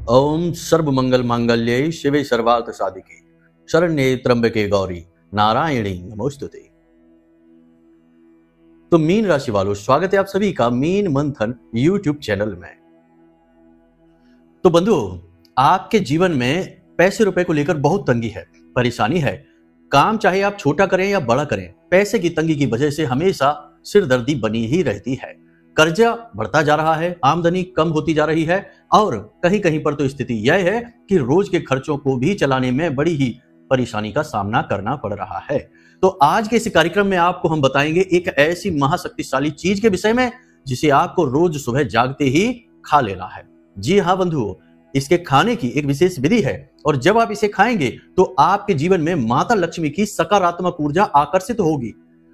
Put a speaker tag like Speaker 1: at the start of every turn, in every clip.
Speaker 1: ओम सर्वमंगल मांगल्ये शिवे सर्वार्थ साधिके शरण्ये त्र्यंबके गौरी नारायणी नमोस्तुते। तो मीन राशि वालों, स्वागत है आप सभी का मीन मंथन यूट्यूब चैनल में। तो बंधुओं, आपके जीवन में पैसे रुपए को लेकर बहुत तंगी है, परेशानी है। काम चाहे आप छोटा करें या बड़ा करें, पैसे की तंगी की वजह से हमेशा सिरदर्दी बनी ही रहती है। कर्जा बढ़ता जा रहा है, आमदनी कम होती जा रही है और कहीं कहीं पर तो स्थिति यह है कि रोज के खर्चों को भी चलाने में बड़ी ही परेशानी का सामना करना पड़ रहा है। तो आज के इस कार्यक्रम में आपको हम बताएंगे एक ऐसी महाशक्तिशाली चीज के विषय में जिसे आपको रोज सुबह जागते ही खा लेना है। जी हाँ बंधुओं, इसके खाने की एक विशेष विधि है और जब आप इसे खाएंगे तो आपके जीवन में माता लक्ष्मी की सकारात्मक ऊर्जा आकर्षित होगी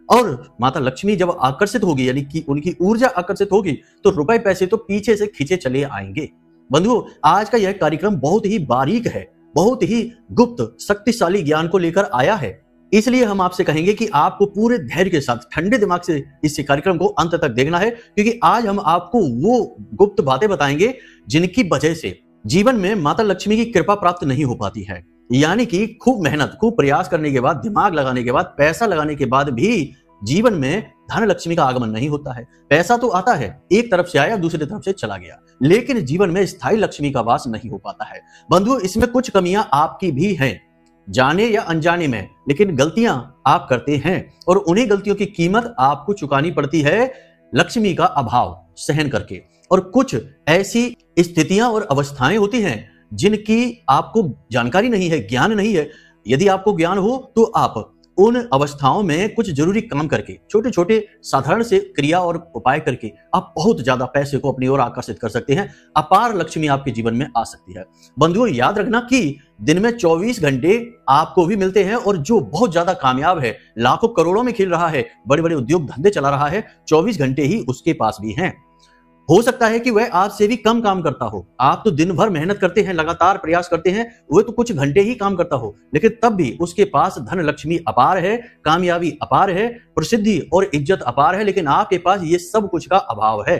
Speaker 1: और माता लक्ष्मी जब आकर्षित होगी यानी कि उनकी ऊर्जा आकर्षित होगी तो रुपए पैसे तो पीछे से खींचे चले आएंगे। बंधुओं, आज का यह कार्यक्रम बहुत ही बारीक है, बहुत ही गुप्त शक्तिशाली ज्ञान को लेकर आया है। इसलिए हम आपसे कहेंगे कि आपको पूरे धैर्य के साथ ठंडे दिमाग से इस कार्यक्रम को अंत तक देखना है, क्योंकि आज हम आपको वो गुप्त बातें बताएंगे जिनकी वजह से जीवन में माता लक्ष्मी की कृपा प्राप्त नहीं हो पाती है। यानी कि खूब मेहनत, खूब प्रयास करने के बाद, दिमाग लगाने के बाद, पैसा लगाने के बाद भी जीवन में धन लक्ष्मी का आगमन नहीं होता है। पैसा तो आता है, एक तरफ से आया दूसरी तरफ से चला गया, लेकिन जीवन में स्थायी लक्ष्मी का वास नहीं हो पाता है। बंधुओं, इसमें कुछ कमियां आपकी भी हैं, जाने या अनजाने में, लेकिन गलतियां आप करते हैं और उन्हीं गलतियों की कीमत आपको चुकानी पड़ती है लक्ष्मी का अभाव सहन करके। और कुछ ऐसी स्थितियां और अवस्थाएं होती हैं जिनकी आपको जानकारी नहीं है, ज्ञान नहीं है। यदि आपको ज्ञान हो तो आप उन अवस्थाओं में कुछ जरूरी काम करके, छोटे छोटे साधारण से क्रिया और उपाय करके आप बहुत ज्यादा पैसे को अपनी ओर आकर्षित कर सकते हैं। अपार लक्ष्मी आपके जीवन में आ सकती है। बंधुओं, याद रखना कि दिन में 24 घंटे आपको भी मिलते हैं और जो बहुत ज्यादा कामयाब है, लाखों करोड़ों में खेल रहा है, बड़े बड़े उद्योग धंधे चला रहा है, 24 घंटे ही उसके पास भी हैं। हो सकता है कि वह आपसे भी कम काम करता हो। आप तो दिन भर मेहनत करते हैं, लगातार प्रयास करते हैं, वह तो कुछ घंटे ही काम करता हो, लेकिन तब भी उसके पास धन लक्ष्मी अपार है, कामयाबी अपार है, प्रसिद्धि और इज्जत अपार है, लेकिन आपके पास ये सब कुछ का अभाव है।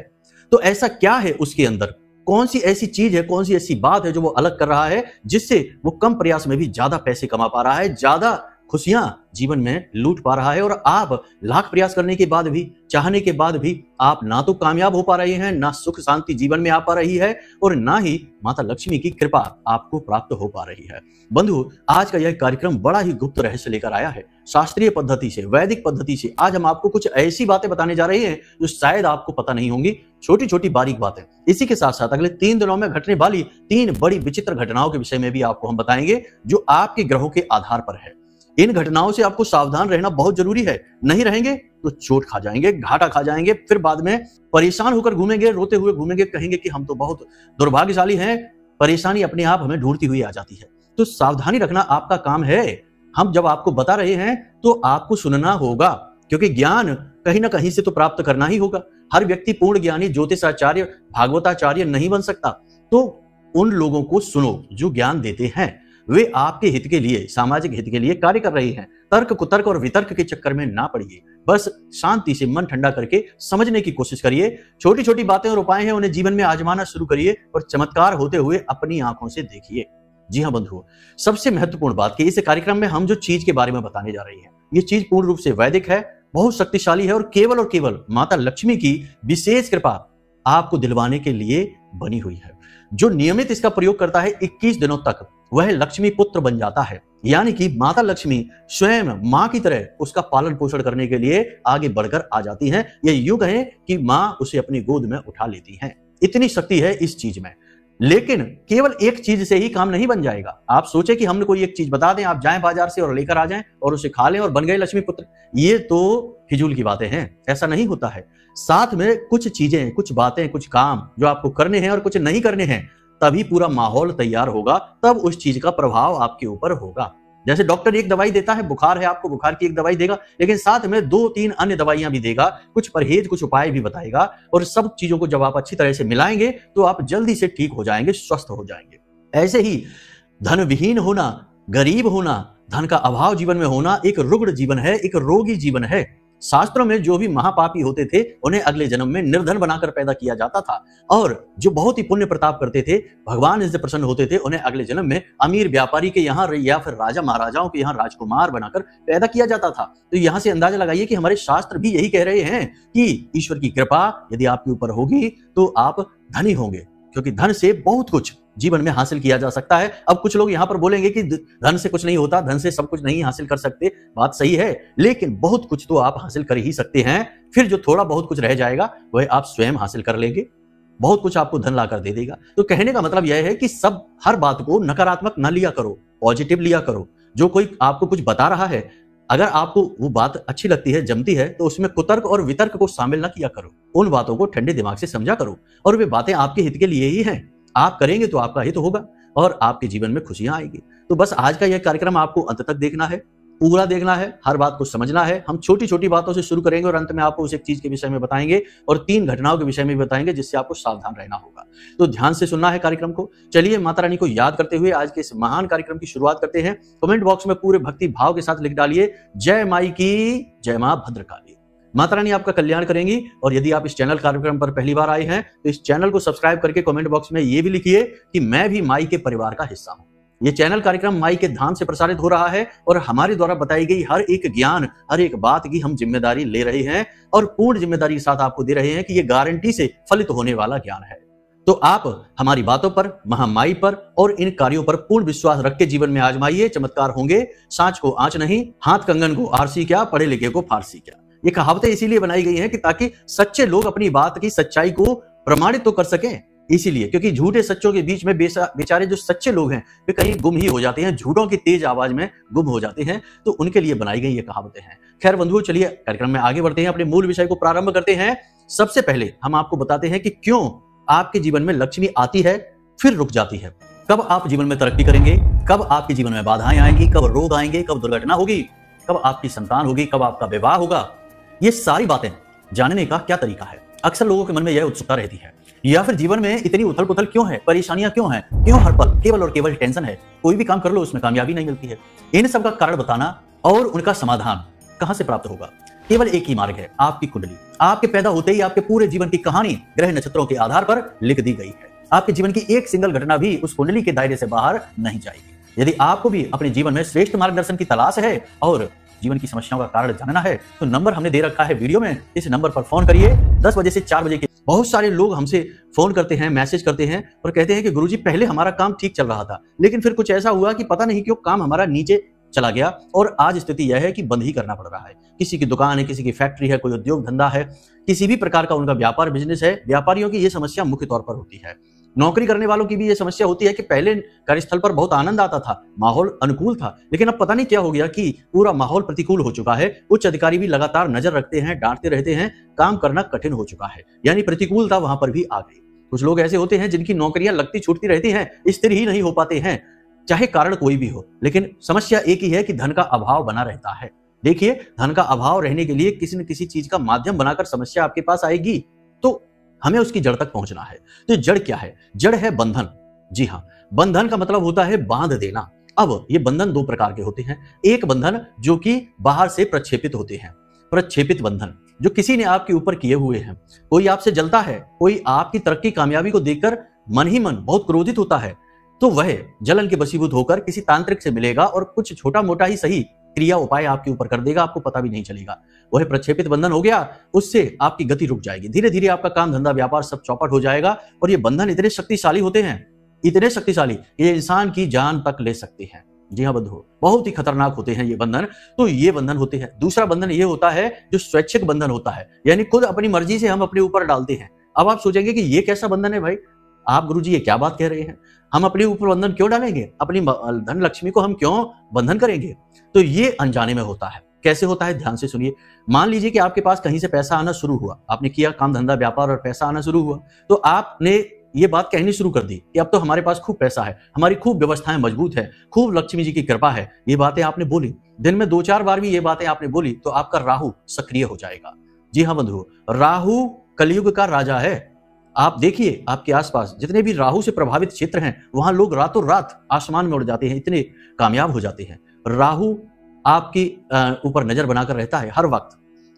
Speaker 1: तो ऐसा क्या है उसके अंदर? कौन सी ऐसी चीज है, कौन सी ऐसी बात है जो वो अलग कर रहा है जिससे वो कम प्रयास में भी ज्यादा पैसे कमा पा रहा है, ज्यादा खुशियां जीवन में लूट पा रहा है और आप लाख प्रयास करने के बाद भी, चाहने के बाद भी आप ना तो कामयाब हो पा रहे हैं, ना सुख शांति जीवन में आ पा रही है और ना ही माता लक्ष्मी की कृपा आपको प्राप्त हो पा रही है। बंधु, आज का यह कार्यक्रम बड़ा ही गुप्त रहस्य लेकर आया है। शास्त्रीय पद्धति से, वैदिक पद्धति से आज हम आपको कुछ ऐसी बातें बताने जा रहे हैं जो शायद आपको पता नहीं होंगी, छोटी छोटी बारीक बातें। इसी के साथ साथ अगले 3 दिनों में घटने वाली 3 बड़ी विचित्र घटनाओं के विषय में भी आपको हम बताएंगे जो आपके ग्रहों के आधार पर है। इन घटनाओं से आपको सावधान रहना बहुत जरूरी है, नहीं रहेंगे तो चोट खा जाएंगे, घाटा खा जाएंगे, फिर बाद में परेशान होकर घूमेंगे, रोते हुए घूमेंगे, कहेंगे कि हम तो बहुत दुर्भाग्यशाली हैं। परेशानी अपने आप हमें ढूंढती हुई आ जाती है। तो सावधानी रखना आपका काम है। हम जब आपको बता रहे हैं तो आपको सुनना होगा, क्योंकि ज्ञान कहीं ना कहीं से तो प्राप्त करना ही होगा। हर व्यक्ति पूर्ण ज्ञानी, ज्योतिषाचार्य, भागवताचार्य नहीं बन सकता। तो उन लोगों को सुनो जो ज्ञान देते हैं, वे आपके हित के लिए, सामाजिक हित के लिए कार्य कर रहे हैं। तर्क कुतर्क और वितर्क के चक्कर में ना पड़िए, बस शांति से मन ठंडा करके समझने की कोशिश करिए। छोटी छोटी बातें और उपाय हैं, उन्हें जीवन में आजमाना शुरू करिए और चमत्कार होते हुए अपनी आंखों से देखिए। जी हाँ बंधुओं, सबसे महत्वपूर्ण बात कि इस कार्यक्रम में हम जो चीज के बारे में बताने जा रहे हैं, ये चीज पूर्ण रूप से वैदिक है, बहुत शक्तिशाली है और केवल माता लक्ष्मी की विशेष कृपा आपको दिलवाने के लिए बनी हुई है। जो नियमित इसका प्रयोग करता है 21 दिनों तक, वह लक्ष्मी पुत्र बन जाता है। यानी कि माता लक्ष्मी स्वयं मां की तरह उसका पालन पोषण करने के लिए आगे बढ़कर आ जाती हैं। यह यूं कहें कि मां उसे अपनी गोद में उठा लेती हैं। इतनी शक्ति है इस चीज में। लेकिन केवल एक चीज से ही काम नहीं बन जाएगा। आप सोचे कि हमने कोई एक चीज बता दें, आप जाएं बाजार से और लेकर आ जाएं और उसे खा लें और बन गए लक्ष्मी पुत्र, ये तो फिजूल की बातें हैं। ऐसा नहीं होता है। साथ में कुछ चीजें, कुछ बातें, कुछ काम जो आपको करने हैं और कुछ नहीं करने हैं, तभी पूरा माहौल तैयार होगा, तब उस चीज का प्रभाव आपके ऊपर होगा। जैसे डॉक्टर एक दवाई देता है, बुखार है आपको, बुखार की एक दवाई देगा, लेकिन साथ में 2-3 अन्य दवाइयां भी देगा, कुछ परहेज, कुछ उपाय भी बताएगा और सब चीजों को जब आप अच्छी तरह से मिलाएंगे तो आप जल्दी से ठीक हो जाएंगे, स्वस्थ हो जाएंगे। ऐसे ही धन विहीन होना, गरीब होना, धन का अभाव जीवन में होना एक रुग्ण जीवन है, एक रोगी जीवन है। शास्त्रों में जो भी महापापी होते थे उन्हें अगले जन्म में निर्धन बनाकर पैदा किया जाता था, और जो बहुत ही पुण्य प्रताप करते थे, भगवान इनसे प्रसन्न होते थे, उन्हें अगले जन्म में अमीर व्यापारी के यहाँ या फिर राजा महाराजाओं के यहाँ राजकुमार बनाकर पैदा किया जाता था। तो यहाँ से अंदाजा लगाइए कि हमारे शास्त्र भी यही कह रहे हैं कि ईश्वर की कृपा यदि आपके ऊपर होगी तो आप धनी होंगे, क्योंकि धन से बहुत कुछ जीवन में हासिल किया जा सकता है। अब कुछ लोग यहां पर बोलेंगे कि धन से कुछ नहीं होता, धन से सब कुछ नहीं हासिल कर सकते। बात सही है, लेकिन बहुत कुछ तो आप हासिल कर ही सकते हैं। फिर जो थोड़ा बहुत कुछ रह जाएगा वह आप स्वयं हासिल कर लेंगे। बहुत कुछ आपको धन लाकर दे देगा। तो कहने का मतलब यह है कि सब हर बात को नकारात्मक न लिया करो, पॉजिटिव लिया करो। जो कोई आपको कुछ बता रहा है, अगर आपको वो बात अच्छी लगती है, जमती है, तो उसमें कुतर्क और वितर्क को शामिल न किया करो। उन बातों को ठंडे दिमाग से समझा करो, और वे बातें आपके हित के लिए ही हैं। आप करेंगे तो आपका हित होगा और आपके जीवन में खुशियां आएगी। तो बस आज का यह कार्यक्रम आपको अंत तक देखना है, पूरा देखना है, हर बात को समझना है। हम छोटी छोटी बातों से शुरू करेंगे और अंत में आपको उस एक चीज के विषय में बताएंगे और 3 घटनाओं के विषय में बताएंगे जिससे आपको सावधान रहना होगा। तो ध्यान से सुनना है कार्यक्रम को। चलिए माता रानी को याद करते हुए आज के इस महान कार्यक्रम की शुरुआत करते हैं। कमेंट बॉक्स में पूरे भक्ति भाव के साथ लिख डालिए, जय माई की, जय मां भद्रकाली। माता रानी आपका कल्याण करेंगी। और यदि आप इस चैनल कार्यक्रम पर पहली बार आए हैं तो इस चैनल को सब्सक्राइब करके कमेंट बॉक्स में ये भी लिखिए कि मैं भी माई के परिवार का हिस्सा हूं। ये चैनल कार्यक्रम माई के धाम से प्रसारित हो रहा है और हमारे द्वारा बताई गई हर एक ज्ञान, हर एक बात की हम जिम्मेदारी ले रहे हैं और पूर्ण जिम्मेदारी के साथ आपको दे रहे हैं कि ये गारंटी से फलित होने वाला ज्ञान है। तो आप हमारी बातों पर, महामाई पर और इन कार्यों पर पूर्ण विश्वास रख के जीवन में आजमाइए, चमत्कार होंगे। सांच को आंच नहीं, हाथ कंगन को आरसी क्या, पढ़े लिखे को फारसी क्या। ये कहावतें इसीलिए बनाई गई हैं कि ताकि सच्चे लोग अपनी बात की सच्चाई को प्रमाणित तो कर सकें। इसीलिए, क्योंकि झूठे सच्चों के बीच में बेचारे जो सच्चे लोग हैं वे कहीं गुम ही हो जाते हैं, झूठों की तेज आवाज में गुम हो जाते हैं। तो उनके लिए बनाई गई ये कहावतें हैं। खैर बंधुओं, चलिए कार्यक्रम में आगे बढ़ते हैं, अपने मूल विषय को प्रारंभ करते हैं। सबसे पहले हम आपको बताते हैं कि क्यों आपके जीवन में लक्ष्मी आती है फिर रुक जाती है। कब आप जीवन में तरक्की करेंगे, कब आपके जीवन में बाधाएं आएंगी, कब रोग आएंगे, कब दुर्घटना होगी, कब आपकी संतान होगी, कब आपका विवाह होगा, ये सारी बातें जानने का क्या तरीका है। अक्सर लोगों के मन में यह उत्सुकता रहती है। या फिर जीवन में इतनी उथल पुथल क्यों है, परेशानियां क्यों हैं, क्यों हर पल केवल और केवल टेंशन है, कोई भी काम कर लो उसमें कामयाबी नहीं मिलती है। इन सब का कारण बताना और उनका समाधान कहां से प्राप्त होगा, केवल एक ही मार्ग है, आपकी कुंडली। आपके पैदा होते ही आपके पूरे जीवन की कहानी ग्रह नक्षत्रों के आधार पर लिख दी गई है। आपके जीवन की एक सिंगल घटना भी उस कुंडली के दायरे से बाहर नहीं जाएगी। यदि आपको भी अपने जीवन में श्रेष्ठ मार्गदर्शन की तलाश है और जीवन की समस्याओं का कारण जानना है तो नंबर हमने दे रखा है वीडियो में। इस नंबर पर फोन करिए। 10 बजे से 4 बजे के बहुत सारे लोग हमसे फोन करते हैं, मैसेज करते हैं और कहते हैं कि गुरुजी पहले हमारा काम ठीक चल रहा था, लेकिन फिर कुछ ऐसा हुआ कि पता नहीं क्यों काम हमारा नीचे चला गया और आज स्थिति यह है कि बंद ही करना पड़ रहा है। किसी की दुकान है, किसी की फैक्ट्री है, कोई उद्योग धंधा है, किसी भी प्रकार का उनका व्यापार बिजनेस है। व्यापारियों की यह समस्या मुख्य तौर पर होती है। नौकरी करने वालों की भी यह समस्या होती है कि पहले कार्यस्थल पर बहुत आनंद आता था, माहौल अनुकूल था, लेकिन अब पता नहीं क्या हो गया कि पूरा माहौल प्रतिकूल हो चुका है। उच्च अधिकारी भी लगातार नजर रखते हैं, डांटते रहते हैं, काम करना कठिन हो चुका है, यानी प्रतिकूलता वहां पर भी आ गई। कुछ लोग ऐसे होते हैं जिनकी नौकरियां लगती छूटती रहती हैं, स्थिर ही नहीं हो पाते हैं, चाहे कारण कोई भी हो, लेकिन समस्या एक ही है कि धन का अभाव बना रहता है। देखिए, धन का अभाव रहने के लिए किसी न किसी चीज का माध्यम बनाकर समस्या आपके पास आएगी, तो हमें उसकी जड़ तक पहुंचना है। तो जड़ क्या है? जड़ है बंधन। जी हाँ, बंधन का मतलब होता है बांध देना। अब ये बंधन 2 प्रकार के होते हैं। एक बंधन जो कि बाहर से प्रक्षेपित होते हैं, प्रक्षेपित बंधन जो किसी ने आपके ऊपर किए हुए हैं। कोई आपसे जलता है, कोई आपकी तरक्की कामयाबी को देखकर मन ही मन बहुत क्रोधित होता है, तो वह जलन के वशीभूत होकर किसी तांत्रिक से मिलेगा और कुछ छोटा मोटा ही सही क्रिया उपाय आपके ऊपर कर देगा, आपको पता भी नहीं चलेगा। वह प्रक्षेपित बंधन हो गया, उससे आपकी गति रुक जाएगी। धीरे धीरे आपका काम धंधा व्यापार सब चौपट हो जाएगा। और ये बंधन इतने शक्तिशाली होते हैं, इतने शक्तिशाली, ये इंसान की जान तक ले सकते हैं। जी हाँ बंधुओं, बहुत ही खतरनाक होते हैं ये बंधन। तो ये बंधन होते हैं। दूसरा बंधन ये होता है जो स्वैच्छिक बंधन होता है, यानी खुद अपनी मर्जी से हम अपने ऊपर डालते हैं। अब आप सोचेंगे कि ये कैसा बंधन है भाई, आप गुरुजी ये क्या बात कह रहे हैं, हम अपने ऊपर बंधन क्यों डालेंगे, अपनी धन लक्ष्मी को हम क्यों बंधन करेंगे। तो ये अनजाने में होता है। कैसे होता है, ध्यान से सुनिए। मान लीजिए कि आपके पास कहीं से पैसा आना शुरू हुआ, आपने किया काम धंधा व्यापार और पैसा आना शुरू हुआ, तो आपने ये बात कहनी शुरू कर दी कि अब तो हमारे पास खूब पैसा है, हमारी खूब व्यवस्थाएं मजबूत है, खूब लक्ष्मी जी की कृपा है। ये बातें आपने बोली, दिन में 2-4 बार भी ये बातें आपने बोली, तो आपका राहु सक्रिय हो जाएगा। जी हाँ बंधुओं, राहु कलयुग का राजा है। आप देखिए आपके आसपास जितने भी राहु से प्रभावित क्षेत्र हैं, वहां लोग रातों रात आसमान में उड़ जाते हैं, इतने कामयाब हो जाते हैं। राहु आपकी ऊपर नजर बनाकर रहता है हर वक्त।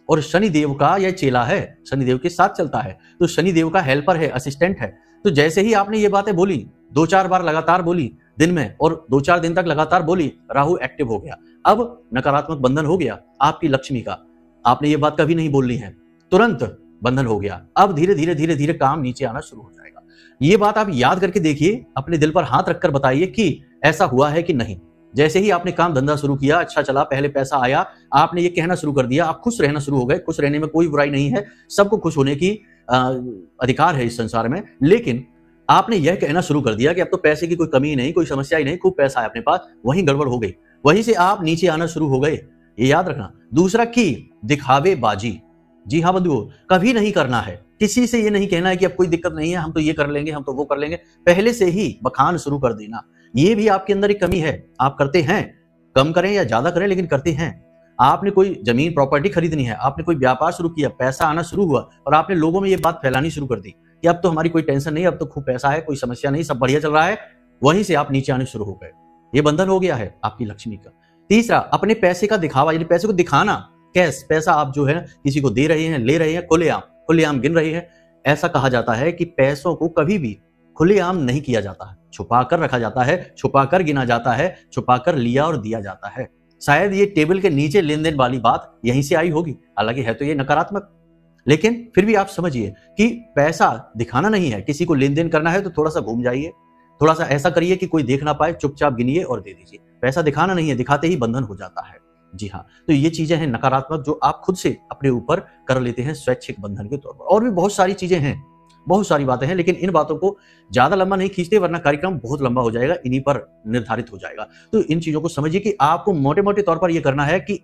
Speaker 1: और शनिदेव का यह चेला है, शनिदेव के साथ चलता है, तो शनिदेव का हेल्पर है, असिस्टेंट है। तो जैसे ही आपने ये बातें बोली, 2-4 बार लगातार बोली दिन में और 2-4 दिन तक लगातार बोली, राहु एक्टिव हो गया। अब नकारात्मक बंधन हो गया आपकी लक्ष्मी का। आपने ये बात कभी नहीं बोलनी है, तुरंत बंधन हो गया। अब धीरे धीरे धीरे धीरे काम नीचे आना शुरू हो जाएगा। ये बात आप याद करके देखिए, अपने दिल पर हाथ रखकर बताइए कि ऐसा हुआ है कि नहीं। जैसे ही आपने काम धंधा शुरू किया, अच्छा चला, पहले पैसा आया, आपने ये कहना शुरू कर दिया, आप खुश रहना शुरू हो गए। खुश रहने में कोई बुराई नहीं है, सबको खुश होने की अधिकार है इस संसार में। लेकिन आपने यह कहना शुरू कर दिया कि अब तो पैसे की कोई कमी नहीं, कोई समस्या ही नहीं, खूब पैसा है अपने पास, वहीं गड़बड़ हो गई। वहीं से आप नीचे आना शुरू हो गए, ये याद रखना। दूसरा की दिखावेबाजी, जी हाँ बंधुओं, कभी नहीं करना है। किसी से ये नहीं कहना है कि अब कोई दिक्कत नहीं है, हम तो ये कर लेंगे, हम तो वो कर लेंगे। पहले से ही बखान शुरू कर देना, ये भी आपके अंदर एक कमी है। आप करते हैं, कम करें या ज्यादा करें, लेकिन करते हैं। आपने कोई जमीन प्रॉपर्टी खरीदनी है, आपने कोई व्यापार शुरू किया, पैसा आना शुरू हुआ और आपने लोगों में ये बात फैलानी शुरू कर दी कि अब तो हमारी कोई टेंशन नहीं, अब तो खूब पैसा है, कोई समस्या नहीं, सब बढ़िया चल रहा है। वहीं से आप नीचे आने शुरू हो गए। ये बंधन हो गया है आपकी लक्ष्मी का। तीसरा, अपने पैसे का दिखावा, यानी पैसे को दिखाना। कैश, पैसा आप जो है किसी को दे रहे हैं, ले रहे हैं, खुलेआम गिन रहे हैं। ऐसा कहा जाता है कि पैसों को कभी भी खुलेआम नहीं किया जाता है, छुपा कर रखा जाता है, छुपा कर गिना जाता है, छुपा कर लिया और दिया जाता है। शायद ये टेबल के नीचे लेन देन वाली बात यहीं से आई होगी, हालांकि है तो ये नकारात्मक, लेकिन फिर भी आप समझिए कि पैसा दिखाना नहीं है। किसी को लेन देन करना है तो थोड़ा सा घूम जाइए, थोड़ा सा ऐसा करिए कि कोई देख ना पाए, चुपचाप गिनिए और दे दीजिए। पैसा दिखाना नहीं है, दिखाते ही बंधन हो जाता है। जी हाँ, तो ये चीजें हैं नकारात्मक जो आप खुद से अपने ऊपर कर लेते हैं स्वैच्छिक बंधन के तौर पर। और भी बहुत सारी चीजें हैं, बहुत सारी बातें हैं, लेकिन इन बातों को ज्यादा लंबा नहीं खींचते, वरना कार्यक्रम बहुत लंबा हो जाएगा, इन्हीं पर निर्धारित हो जाएगा। तो इन चीजों को समझिए कि आपको मोटे मोटे तौर पर यह करना है कि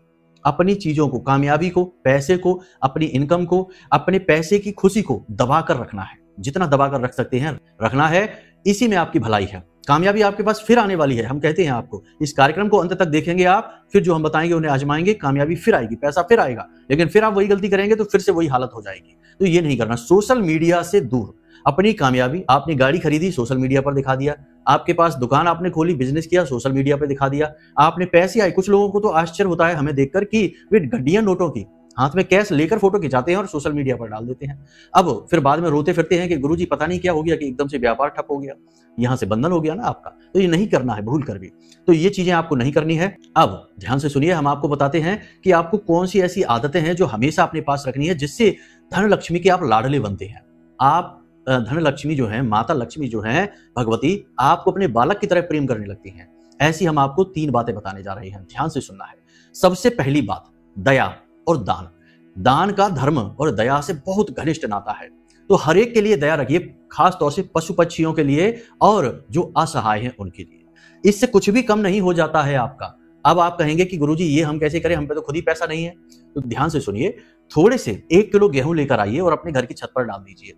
Speaker 1: अपनी चीजों को, कामयाबी को, पैसे को, अपनी इनकम को, अपने पैसे की खुशी को दबा कर रखना है। जितना दबा कर रख सकते हैं रखना है, इसी में आपकी भलाई है। कामयाबी आपके पास फिर आने वाली है। हम कहते हैं आपको, इस कार्यक्रम को अंत तक देखेंगे आप, फिर जो हम बताएंगे उन्हें आजमाएंगे, कामयाबी फिर आएगी, पैसा फिर आएगा। लेकिन फिर आप वही गलती करेंगे तो फिर से वही हालत हो जाएगी। तो ये नहीं करना। सोशल मीडिया से दूर अपनी कामयाबी, आपने गाड़ी खरीदी, सोशल मीडिया पर दिखा दिया। आपके पास दुकान आपने खोली, बिजनेस किया, सोशल मीडिया पर दिखा दिया। आपने पैसे आए, कुछ लोगों को तो आश्चर्य होता है हमें देखकर कि वे गड्डियां नोटों की हाथ में कैश लेकर फोटो खिंचाते हैं और सोशल मीडिया पर डाल देते हैं। अब फिर बाद में रोते फिरते हैं कि गुरुजी पता नहीं क्या हो गया कि एकदम से व्यापार ठप हो गया, यहां से बंधन हो गया ना आपका। तो ये नहीं करना है, भूल कर भी। तो ये चीजें आपको नहीं करनी है। अब ध्यान से सुनिए, हम आपको बताते हैं कि आपको कौन सी ऐसी आदतें हैं जो हमेशा अपने पास रखनी है, जिससे धन लक्ष्मी के आप लाडले बनते हैं। आप धन लक्ष्मी जो है, माता लक्ष्मी जो है, भगवती आपको अपने बालक की तरह प्रेम करने लगती हैं। ऐसी हम आपको 3 बातें बताने जा रहे हैं, ध्यान से सुनना है। सबसे पहली बात, दया और दान। दान का धर्म और दया से बहुत घनिष्ठ नाता है, तो हर एक के लिए दया रखिए, खास तौर से पशु पक्षियों के लिए और जो असहाय हैं उनके लिए। इससे कुछ भी कम नहीं हो जाता है आपका। अब आप कहेंगे कि गुरुजी ये हम कैसे करें, हम पे तो खुद ही पैसा नहीं है। तो ध्यान से सुनिए, थोड़े से 1 किलो गेहूं लेकर आइए और अपने घर की छत पर डाल दीजिए।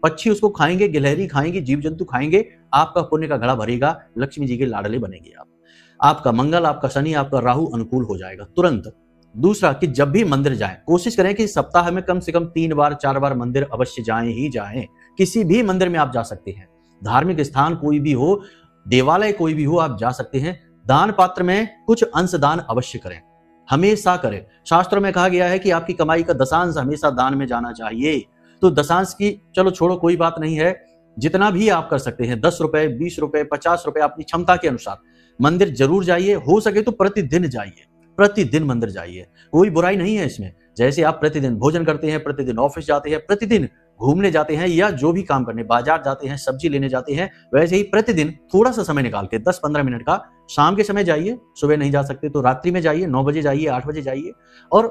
Speaker 1: पक्षी उसको खाएंगे, गिलहरी खाएंगे, जीव जंतु खाएंगे, आपका पुण्य का घड़ा भरेगा, लक्ष्मी जी के लाडले बनेंगे आप। आपका मंगल, आपका शनि, आपका राहु अनुकूल हो जाएगा तुरंत। दूसरा कि जब भी मंदिर जाएं, कोशिश करें कि सप्ताह में कम से कम 3 बार 4 बार मंदिर अवश्य जाएं ही जाएं। किसी भी मंदिर में आप जा सकते हैं, धार्मिक स्थान कोई भी हो, देवालय कोई भी हो, आप जा सकते हैं। दान पात्र में कुछ अंश दान अवश्य करें, हमेशा करें। शास्त्रों में कहा गया है कि आपकी कमाई का दशांश हमेशा दान में जाना चाहिए। तो दशांश की चलो छोड़ो, कोई बात नहीं है, जितना भी आप कर सकते हैं, 10 रुपए, 20 रुपए, 50 रुपए, अपनी क्षमता के अनुसार मंदिर जरूर जाइए। हो सके तो प्रतिदिन जाइए, प्रतिदिन मंदिर जाइए, कोई बुराई नहीं है इसमें। जैसे आप प्रतिदिन भोजन करते हैं, प्रतिदिन ऑफिस जाते हैं, प्रतिदिन घूमने जाते हैं, या जो भी काम करने बाजार जाते हैं, सब्जी लेने जाते हैं, वैसे ही प्रतिदिन थोड़ा सा समय निकाल के 10-15 मिनट का शाम के समय जाइए। सुबह नहीं जा सकते तो रात्रि में जाइए, 9 बजे जाइए, 8 बजे जाइए और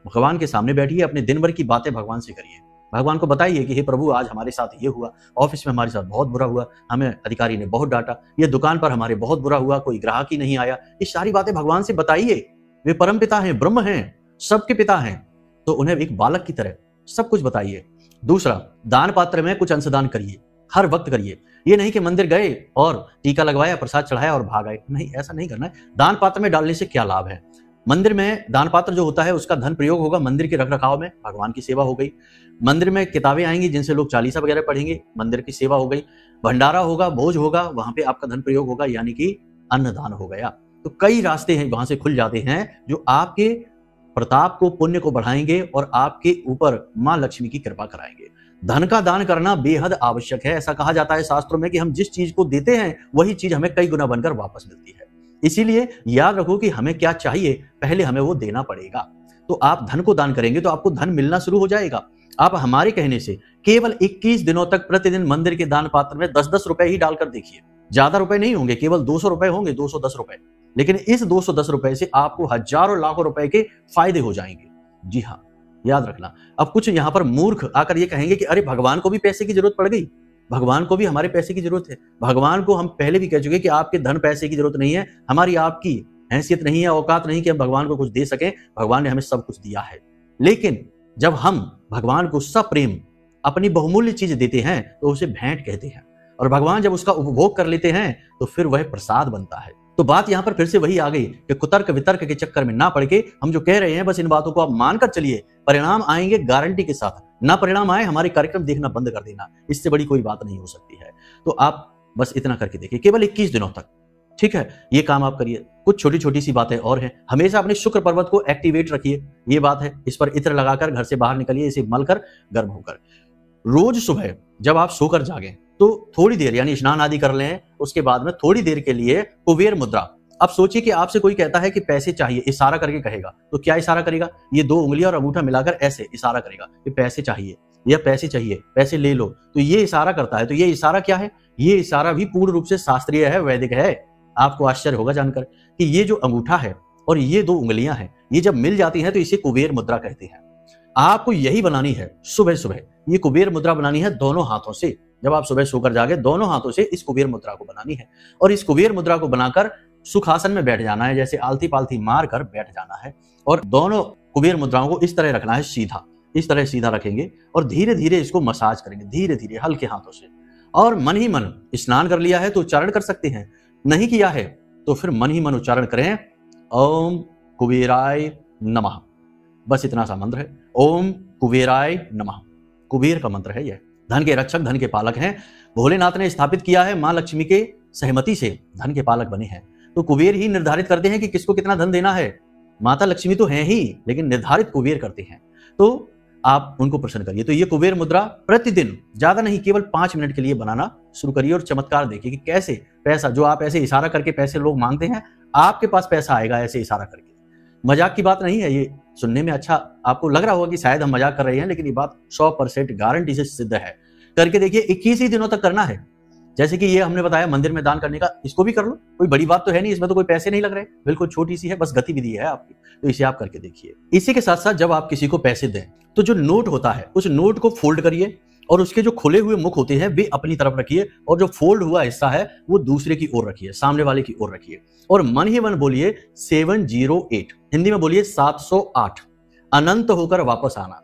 Speaker 1: भगवान के सामने बैठिए। अपने दिन भर की बातें भगवान से करिए, भगवान को बताइए कि हे प्रभु, आज हमारे साथ ये हुआ, ऑफिस में हमारे साथ बहुत बुरा हुआ, हमें अधिकारी ने बहुत डांटा, ये दुकान पर हमारे बहुत बुरा हुआ, कोई ग्राहक ही नहीं आया। ये सारी बातें भगवान से बताइए। वे परम पिता हैं, ब्रह्म हैं, सबके पिता हैं, तो उन्हें एक बालक की तरह सब कुछ बताइए। दूसरा, दान पात्र में कुछ अंशदान करिए, हर वक्त करिए। ये नहीं कि मंदिर गए और टीका लगवाया, प्रसाद चढ़ाया और भाग आए, नहीं, ऐसा नहीं करना है। दान पात्र में डालने से क्या लाभ है? मंदिर में दान पात्र जो होता है उसका धन प्रयोग होगा मंदिर के रख रखाव में, भगवान की सेवा हो गई। मंदिर में किताबें आएंगी जिनसे लोग चालीसा वगैरह पढ़ेंगे, मंदिर की सेवा हो गई। भंडारा होगा, भोज होगा, वहां पे आपका धन प्रयोग होगा, यानी कि अन्नदान हो गया। तो कई रास्ते हैं वहां से खुल जाते हैं जो आपके प्रताप को, पुण्य को बढ़ाएंगे और आपके ऊपर मां लक्ष्मी की कृपा कराएंगे। धन का दान करना बेहद आवश्यक है। ऐसा कहा जाता है शास्त्रों में कि हम जिस चीज को देते हैं वही चीज हमें कई गुना बनकर वापस मिलती है। इसीलिए याद रखो कि हमें क्या चाहिए, पहले हमें वो देना पड़ेगा। तो आप धन को दान करेंगे तो आपको धन मिलना शुरू हो जाएगा। आप हमारे कहने से केवल 21 दिनों तक प्रतिदिन मंदिर के दान पात्र में 10-10 रुपए ही डालकर देखिए। ज्यादा रुपए नहीं होंगे, केवल 200 रुपए होंगे, 210 रुपए। लेकिन इस 210 रुपए से आपको हजारों लाखों रुपए के फायदे हो जाएंगे। जी हाँ, याद रखना। अब कुछ यहां पर मूर्ख आकर ये कहेंगे कि अरे भगवान को भी पैसे की जरूरत पड़ गई, भगवान को भी हमारे पैसे की जरूरत है। भगवान को हम पहले भी कह चुके कि आपके धन पैसे की जरूरत नहीं है, हमारी आपकी हैसियत नहीं है, औकात नहीं कि हम भगवान को कुछ दे सकें। भगवान ने हमें सब कुछ दिया है। लेकिन जब हम भगवान को सप्रेम अपनी बहुमूल्य चीज देते हैं तो उसे भेंट कहते हैं, और भगवान जब उसका उपभोग कर लेते हैं तो फिर वह प्रसाद बनता है। तो बात यहां पर फिर से वही आ गई कि कुतर्क वितर्क के चक्कर में ना पड़ के हम जो कह रहे हैं बस इन बातों को आप मानकर चलिए, परिणाम आएंगे गारंटी के साथ। ना परिणाम आए, हमारे कार्यक्रम देखना बंद कर देना, इससे बड़ी कोई बात नहीं हो सकती है। तो आप बस इतना करके देखिए, केवल 21 दिनों तक, ठीक है, ये काम आप करिए। कुछ छोटी छोटी सी बातें और हैं, हमेशा अपने शुक्र पर्वत को एक्टिवेट रखिए, ये बात है। इस पर इत्र लगाकर घर से बाहर निकलिए, इसे मलकर गर्म होकर रोज सुबह जब आप सोकर जागें तो थोड़ी देर यानी स्नान आदि कर लें, उसके बाद में थोड़ी देर के लिए कुबेर मुद्रा। अब सोचिए कि आपसे कोई कहता है कि पैसे चाहिए, इशारा करके कहेगा, तो क्या इशारा करेगा? ये 2 उंगलियां और अंगूठा मिलाकर ऐसे इशारा करेगा कि पैसे चाहिए या पैसे चाहिए, पैसे ले लो। तो ये इशारा करता है। तो ये इशारा क्या है? ये इशारा भी पूर्ण रूप से शास्त्रीय है, वैदिक है। आपको आश्चर्य होगा जानकर कि ये जो अंगूठा है और ये 2 उंगलियां हैं, ये जब मिल जाती हैं तो इसे कुबेर मुद्रा कहते हैं। आपको यही बनानी है सुबह सुबह, ये कुबेर मुद्रा बनानी है दोनों हाथों से। जब आप सुबह सोकर जागे, दोनों हाथों से इस कुबेर मुद्रा को बनानी है, और इस कुबेर मुद्रा को बनाकर सुखासन में बैठ जाना है, जैसे आलती पालती मार कर बैठ जाना है, और दोनों कुबेर मुद्राओं को इस तरह रखना है सीधा, इस तरह सीधा रखेंगे और धीरे धीरे इसको मसाज करेंगे, धीरे धीरे हल्के हाथों से। और मन ही मन स्नान कर लिया है तो उच्चारण कर सकते हैं, नहीं किया है तो फिर मन ही मन उच्चारण करें, ओम कुबेराय नमः। बस इतना सा मंत्र है, ओम कुबेराय नमः। कुबेर का मंत्र है यह, धन के रक्षक, धन के पालक हैं। भोलेनाथ ने स्थापित किया है, मां लक्ष्मी के सहमति से धन के पालक बने हैं। तो कुबेर ही निर्धारित करते हैं कि किसको कितना धन देना है। माता लक्ष्मी तो हैं ही, लेकिन निर्धारित कुबेर करते हैं। तो आप उनको प्रसन्न करिए। तो ये कुबेर मुद्रा प्रतिदिन, ज्यादा नहीं, केवल 5 मिनट के लिए बनाना शुरू करिए और चमत्कार देखिए कि कैसे पैसा, जो आप ऐसे इशारा करके पैसे लोग मांगते हैं, आपके पास पैसा आएगा ऐसे इशारा करके। मजाक की बात नहीं है, ये सुनने में अच्छा आपको लग रहा होगा कि शायद हम मजाक कर रहे हैं, लेकिन ये बात 100% गारंटी से सिद्ध है। करके देखिए, 21 ही दिनों तक करना है। जैसे कि ये हमने बताया मंदिर में दान करने का, इसको भी कर लो, कोई बड़ी बात तो है नहीं, इसमें तो कोई पैसे नहीं लग रहे, बिल्कुल छोटी सी है, बस गतिविधि है आपकी। तो इसे आप करके देखिए। इसी के साथ साथ जब आप किसी को पैसे दें तो जो नोट होता है उस नोट को फोल्ड करिए, और उसके जो खुले हुए मुख होते हैं वे अपनी तरफ रखिए, और जो फोल्ड हुआ हिस्सा है वो दूसरे की ओर रखिए, सामने वाले की ओर रखिए, और मन ही मन बोलिए 708, हिंदी में बोलिए 708, अनंत होकर वापस आना।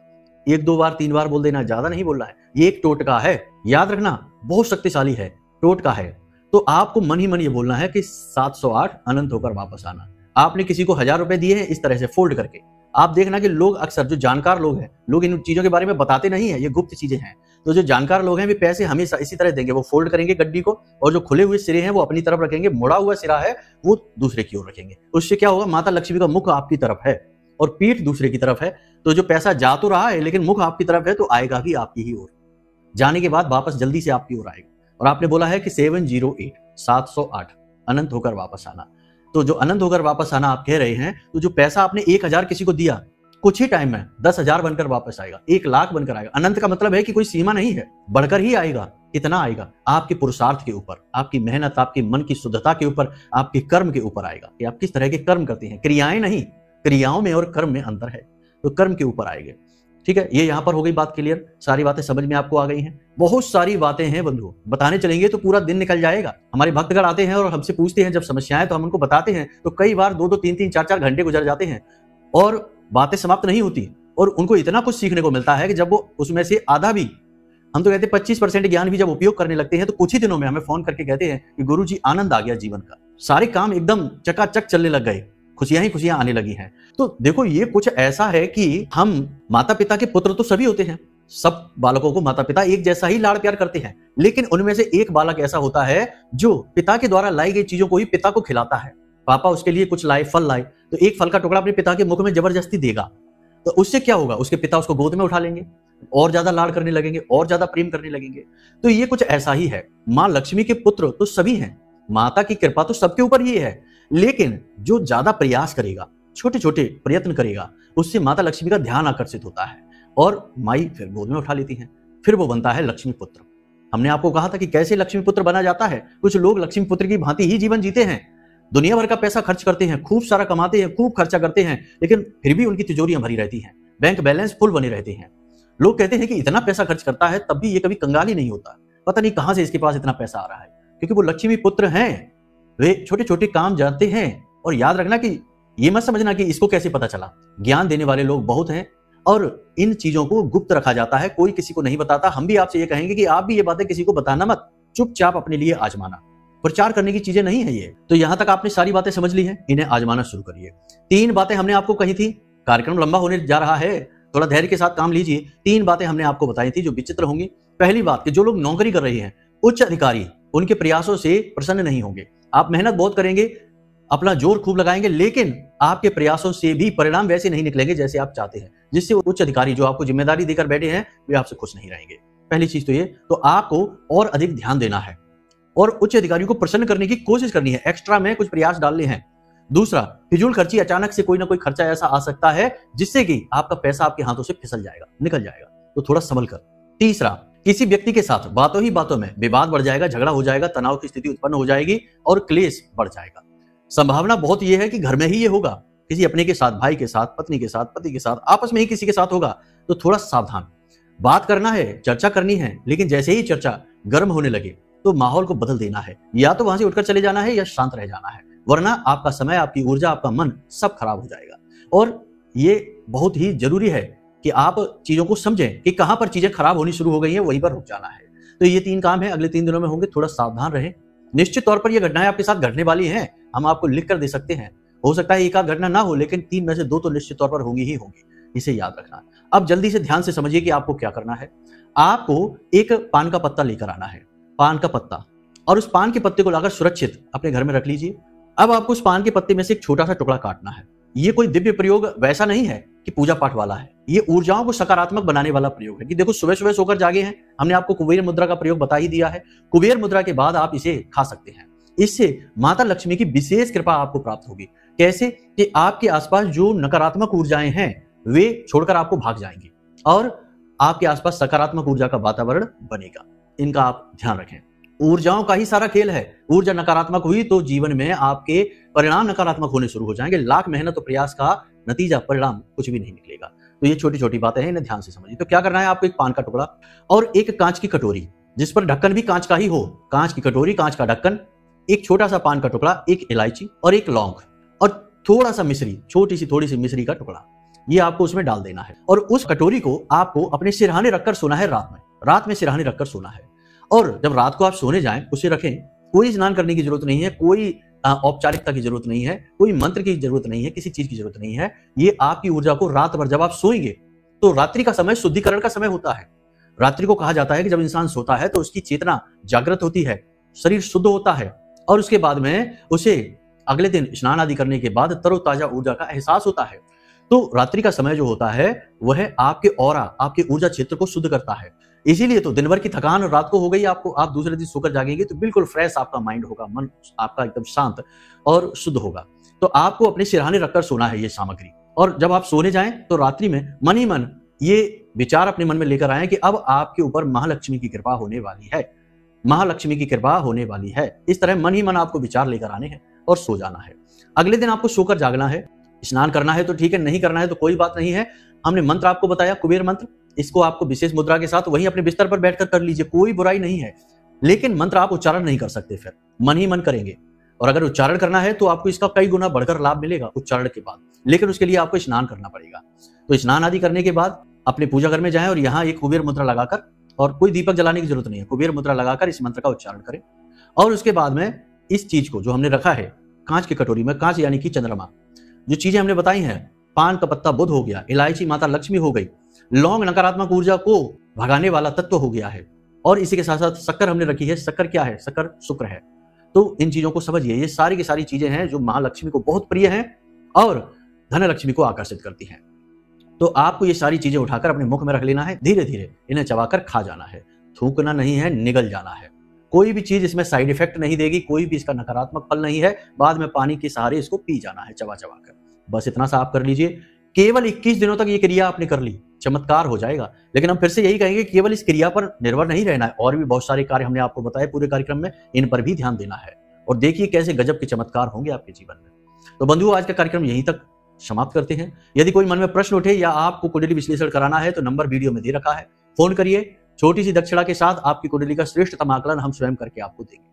Speaker 1: 1-2 बार 3 बार बोल देना, ज्यादा नहीं बोलना है। ये एक टोटका है, याद रखना, बहुत शक्तिशाली है, टोटका है। तो आपको मन ही मन ये बोलना है कि 708 अनंत होकर वापस आना। आपने किसी को 1000 रुपए दिए हैं, इस तरह से फोल्ड करके। आप देखना कि लोग अक्सर, जो जानकार लोग हैं, लोग इन चीजों के बारे में बताते नहीं है, ये गुप्त चीजें हैं। तो जो जानकार लोग हैं वे पैसे हमेशा इसी तरह देंगे, वो फोल्ड करेंगे गड्डी को, और जो खुले हुए सिरे हैं वो अपनी तरफ रखेंगे, मुड़ा हुआ सिरा है वो दूसरे की ओर रखेंगे। उससे क्या होगा, माता लक्ष्मी का मुख आपकी तरफ है और पीठ दूसरे की तरफ है, तो जो पैसा जा तो रहा है लेकिन मुख आपकी तरफ है, तो आएगा भी आपकी ही ओर। जाने के बाद वापस जल्दी से आपकी ओर आएगा। और आपने बोला है कि 708, 708 अनंत होकर वापस आना। तो जो अनंत होकर वापस आना आप कह रहे हैं, तो जो पैसा आपने 1000 किसी को दिया, कुछ ही टाइम में 10,000 बनकर वापस आएगा, 1 लाख बनकर आएगा। अनंत का मतलब है कि कोई सीमा नहीं है, बढ़कर ही आएगा। कितना आएगा? आपके पुरुषार्थ के ऊपर, आपकी मेहनत, आपके मन की शुद्धता के ऊपर, आपके कर्म के ऊपर आएगा कि आप किस तरह के कर्म करते हैं। क्रियाएं नहीं, क्रियाओं में और कर्म में अंतर है, तो कर्म के ऊपर आएंगे। ठीक है, ये यहां पर हो गई बात क्लियर। सारी बातें समझ में आपको आ गई हैं। बहुत सारी बातें हैं बंधु, बताने चलेंगे तो पूरा दिन निकल जाएगा। हमारे भक्तगण आते हैं और हमसे पूछते हैं जब समस्याएं, तो हम उनको बताते हैं, तो कई बार 2-2, 3-3, 4-4 घंटे गुजर जाते हैं और बातें समाप्त नहीं होती, और उनको इतना कुछ सीखने को मिलता है कि जब वो उसमें से आधा भी, हम तो कहते हैं 25% ज्ञान भी जब उपयोग करने लगते हैं, तो कुछ ही दिनों में हमें फोन करके कहते हैं कि गुरुजी आनंद आ गया जीवन का, सारे काम एकदम चकाचक चलने लग गए, खुशियां ही खुशियां आने लगी हैं। तो देखो, ये कुछ ऐसा है कि हम माता पिता के पुत्र तो सभी होते हैं, सब बालकों को माता पिता एक जैसा ही लाड़ प्यार करते हैं, लेकिन उनमें से एक बालक ऐसा होता है जो पिता के द्वारा लाई गई चीजों को ही पिता को खिलाता है। पापा उसके लिए कुछ लाए, फल लाए, तो एक फल का टुकड़ा अपने पिता के मुख में जबरदस्ती देगा, तो उससे क्या होगा, उसके पिता उसको गोद में उठा लेंगे और ज्यादा लाड करने लगेंगे और ज्यादा प्रेम करने लगेंगे। तो ये कुछ ऐसा ही है। माँ लक्ष्मी के पुत्र तो सभी हैं, माता की कृपा तो सबके ऊपर ही है, लेकिन जो ज्यादा प्रयास करेगा, छोटे छोटे प्रयत्न करेगा, उससे माता लक्ष्मी का ध्यान आकर्षित होता है और माई फिर गोद में उठा लेती है, फिर वो बनता है लक्ष्मी पुत्र। हमने आपको कहा था कि कैसे लक्ष्मी पुत्र बना जाता है। कुछ लोग लक्ष्मी पुत्र की भांति ही जीवन जीते हैं, दुनिया भर का पैसा खर्च करते हैं, खूब सारा कमाते हैं, खूब खर्चा करते हैं, लेकिन फिर भी उनकी तिजोरियां भरी रहती हैं, बैंक बैलेंस फुल बने रहते हैं। लोग कहते हैं कि इतना पैसा खर्च करता है तब भी ये कभी कंगाल ही नहीं होता, पता नहीं कहां से इसके पास इतना पैसा आ रहा है, क्योंकि वो लक्ष्मी पुत्र हैं। वे छोटे छोटे काम जानते हैं। और याद रखना कि ये मत समझना कि इसको कैसे पता चला, ज्ञान देने वाले लोग बहुत हैं और इन चीजों को गुप्त रखा जाता है, कोई किसी को नहीं बताता। हम भी आपसे ये कहेंगे कि आप भी ये बातें किसी को बताना मत, चुपचाप अपने लिए आजमाना, प्रचार करने की चीजें नहीं है ये। तो यहां तक आपने सारी बातें समझ ली हैं, इन्हें आजमाना शुरू करिए। 3 बातें हमने आपको कही थी, कार्यक्रम लंबा होने जा रहा है, थोड़ा धैर्य के साथ काम लीजिए। 3 बातें हमने आपको बताई थी जो विचित्र होंगी। पहली बात कि जो लोग नौकरी कर रहे हैं, उच्च अधिकारी उनके प्रयासों से प्रसन्न नहीं होंगे। आप मेहनत बहुत करेंगे, अपना जोर खूब लगाएंगे, लेकिन आपके प्रयासों से भी परिणाम वैसे नहीं निकलेंगे जैसे आप चाहते हैं, जिससे उच्च अधिकारी जो आपको जिम्मेदारी देकर बैठे हैं वे आपसे खुश नहीं रहेंगे। पहली चीज तो ये, तो आपको और अधिक ध्यान देना है और उच्च अधिकारियों को प्रसन्न करने की कोशिश करनी है, एक्स्ट्रा में कुछ प्रयास डालने हैं। दूसरा, फिजूल खर्ची, अचानक से कोई ना कोई खर्चा ऐसा आ सकता है जिससे कि आपका पैसा आपके हाथों से फिसल जाएगा, निकल जाएगा, तो थोड़ा संभल कर। तीसरा, किसी व्यक्ति के साथ बातों ही बातों में विवाद बढ़ जाएगा, झगड़ा हो जाएगा, तनाव की स्थिति उत्पन्न हो जाएगी और क्लेश बढ़ जाएगा। संभावना बहुत यह है कि घर में ही ये होगा, किसी अपने के साथ, भाई के साथ, पत्नी के साथ, पति के साथ, आपस में ही किसी के साथ होगा, तो थोड़ा सावधान। बात करना है, चर्चा करनी है, लेकिन जैसे ही चर्चा गर्म होने लगे तो माहौल को बदल देना है, या तो वहां से उठकर चले जाना है या शांत रह जाना है, वरना आपका समय, आपकी ऊर्जा, आपका मन सब खराब हो जाएगा। और ये बहुत ही जरूरी है कि आप चीजों को समझें कि कहां पर चीजें खराब होनी शुरू हो गई हैं, वहीं पर रुक जाना है। तो ये 3 काम है, अगले 3 दिनों में होंगे, थोड़ा सावधान रहें। निश्चित तौर पर ये घटनाएं आपके साथ घटने वाली हैं, हम आपको लिख कर दे सकते हैं, हो सकता है एक आध घटना ना हो, लेकिन 3 में से 2 तो निश्चित तौर पर होंगी ही होंगी, इसे याद रखना। अब जल्दी से ध्यान से समझिए कि आपको क्या करना है। आपको एक पान का पत्ता लेकर आना है, पान का पत्ता, और उस पान के पत्ते को लाकर सुरक्षित अपने घर में रख लीजिए। अब आपको उस पान के पत्ते में से एक छोटा सा टुकड़ा काटना है। ये कोई दिव्य प्रयोग वैसा नहीं है कि पूजा पाठ वाला है, ये ऊर्जाओं को सकारात्मक बनाने वाला प्रयोग है। कि देखो, सुबह सुबह सोकर जागे हैं, हमने आपको कुबेर मुद्रा का प्रयोग बता ही दिया है। कुबेर मुद्रा के बाद आप इसे खा सकते हैं, इससे माता लक्ष्मी की विशेष कृपा आपको प्राप्त होगी। कैसे कि आपके आसपास जो नकारात्मक ऊर्जाएं हैं वे छोड़कर आपको भाग जाएंगी और आपके आसपास सकारात्मक ऊर्जा का वातावरण बनेगा। इनका आप ध्यान रखें। ऊर्जाओं का ही सारा खेल है, ऊर्जा नकारात्मक हुई तो जीवन में आपके परिणाम नकारात्मक होने शुरू हो जाएंगे। लाख मेहनत और प्रयास का नतीजा, परिणाम कुछ भी नहीं निकलेगा। तो ये छोटी छोटी बातें हैं, इन्हें ध्यान से समझिए। तो क्या करना है आपको, एक पान का टुकड़ा और एक कांच की कटोरी जिस पर ढक्कन भी कांच का ही हो, कांच की कटोरी, कांच का ढक्कन, एक छोटा सा पान का टुकड़ा, एक इलायची और एक लौंग और थोड़ा सा मिश्री, छोटी सी थोड़ी सी मिश्री का टुकड़ा, ये आपको उसमें डाल देना है। और उस कटोरी को आपको अपने सिरहाने रखकर सोना है। रात में सिरहाने रखकर सोना है। और जब रात को आप सोने जाएं, उसे रखें। कोई स्नान करने की जरूरत नहीं है, कोई औपचारिकता की जरूरत नहीं है, कोई मंत्र की जरूरत नहीं है, किसी चीज की जरूरत नहीं है। ये आपकी ऊर्जा को रात भर, जब आप सोएंगे तो रात्रि का समय शुद्धिकरण का समय होता है। रात्रि को कहा जाता है कि जब इंसान सोता है तो उसकी चेतना जागृत होती है, शरीर शुद्ध होता है और उसके बाद में उसे अगले दिन स्नान आदि करने के बाद तरोताजा ऊर्जा का एहसास होता है। तो रात्रि का समय जो होता है वह आपके ऑरा, आपके ऊर्जा क्षेत्र को शुद्ध करता है। इसीलिए तो दिन भर की थकान रात को हो गई आपको, आप दूसरे दिन सोकर जागेंगे तो बिल्कुल फ्रेश आपका माइंड होगा, मन आपका एकदम शांत और शुद्ध होगा। तो आपको अपने सिरहाने रखकर सोना है ये सामग्री। और जब आप सोने जाएं तो रात्रि में मन ही मन ये विचार अपने मन में लेकर आए कि अब आपके ऊपर महालक्ष्मी की कृपा होने वाली है, महालक्ष्मी की कृपा होने वाली है। इस तरह मन ही मन आपको विचार लेकर आने हैं और सो जाना है। अगले दिन आपको सोकर जागना है। स्नान करना है तो ठीक है, नहीं करना है तो कोई बात नहीं है। हमने मंत्र आपको बताया, कुबेर मंत्र, इसको आपको विशेष मुद्रा के साथ वहीं अपने बिस्तर पर बैठकर कर लीजिए, कोई बुराई नहीं है। लेकिन मंत्र आप उच्चारण नहीं कर सकते, फिर मन ही मन करेंगे। और अगर उच्चारण करना है तो आपको इसका कई गुना बढ़कर लाभ मिलेगा उच्चारण के बाद, लेकिन उसके लिए आपको स्नान करना पड़ेगा। तो स्नान आदि करने के बाद अपने पूजा घर में जाएं और यहाँ एक कुबेर मुद्रा लगाकर, और कोई दीपक जलाने की जरूरत नहीं है, कुबेर मुद्रा लगाकर इस मंत्र का उच्चारण करें। और उसके बाद में इस चीज को जो हमने रखा है कांच की कटोरी में, कांच यानी कि चंद्रमा, जो चीजें हमने बताई हैं, पान का पत्ता बुध हो गया, इलायची माता लक्ष्मी हो गई, लौंग नकारात्मक ऊर्जा को भगाने वाला तत्व हो गया है, और इसी के साथ साथ शक्कर हमने रखी है। शक्कर क्या है? शक्कर शुक्र है। तो इन चीजों को समझिए, ये सारी की सारी चीजें हैं जो महालक्ष्मी को बहुत प्रिय हैं और धनलक्ष्मी को आकर्षित करती हैं। तो आपको ये सारी चीजें उठाकर अपने मुख में रख लेना है, धीरे धीरे इन्हें चबाकर खा जाना है, थूकना नहीं है, निगल जाना है। कोई भी चीज इसमें साइड इफेक्ट नहीं देगी, कोई भी इसका नकारात्मक फल नहीं है। बाद में पानी के सहारे इसको पी जाना है चबा चबा कर। बस इतना सा आप कर लीजिए। केवल 21 दिनों तक ये क्रिया आपने कर ली, चमत्कार हो जाएगा। लेकिन हम फिर से यही कहेंगे, केवल इस क्रिया पर निर्भर नहीं रहना है, और भी बहुत सारे कार्य हमने आपको बताए पूरे कार्यक्रम में, इन पर भी ध्यान देना है। और देखिए कैसे गजब के चमत्कार होंगे आपके जीवन में। तो बंधुओं, आज का कार्यक्रम यहीं तक समाप्त करते हैं। यदि कोई मन में प्रश्न उठे या आपको कुंडली विश्लेषण कराना है तो नंबर वीडियो में दे रखा है, फोन करिए। छोटी सी दक्षिणा के साथ आपकी कुंडली का श्रेष्ठतम आकलन हम स्वयं करके आपको देंगे।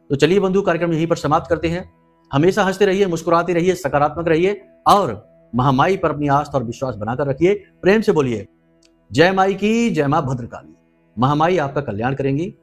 Speaker 1: तो चलिए बंधु, कार्यक्रम यहीं पर समाप्त करते हैं। हमेशा हंसते रहिए, मुस्कुराते रहिए, सकारात्मक रहिए और महामाई पर अपनी आस्था और विश्वास बनाकर रखिए। प्रेम से बोलिए जय माई की, जय मां भद्रकाली। महामाई आपका कल्याण करेंगी।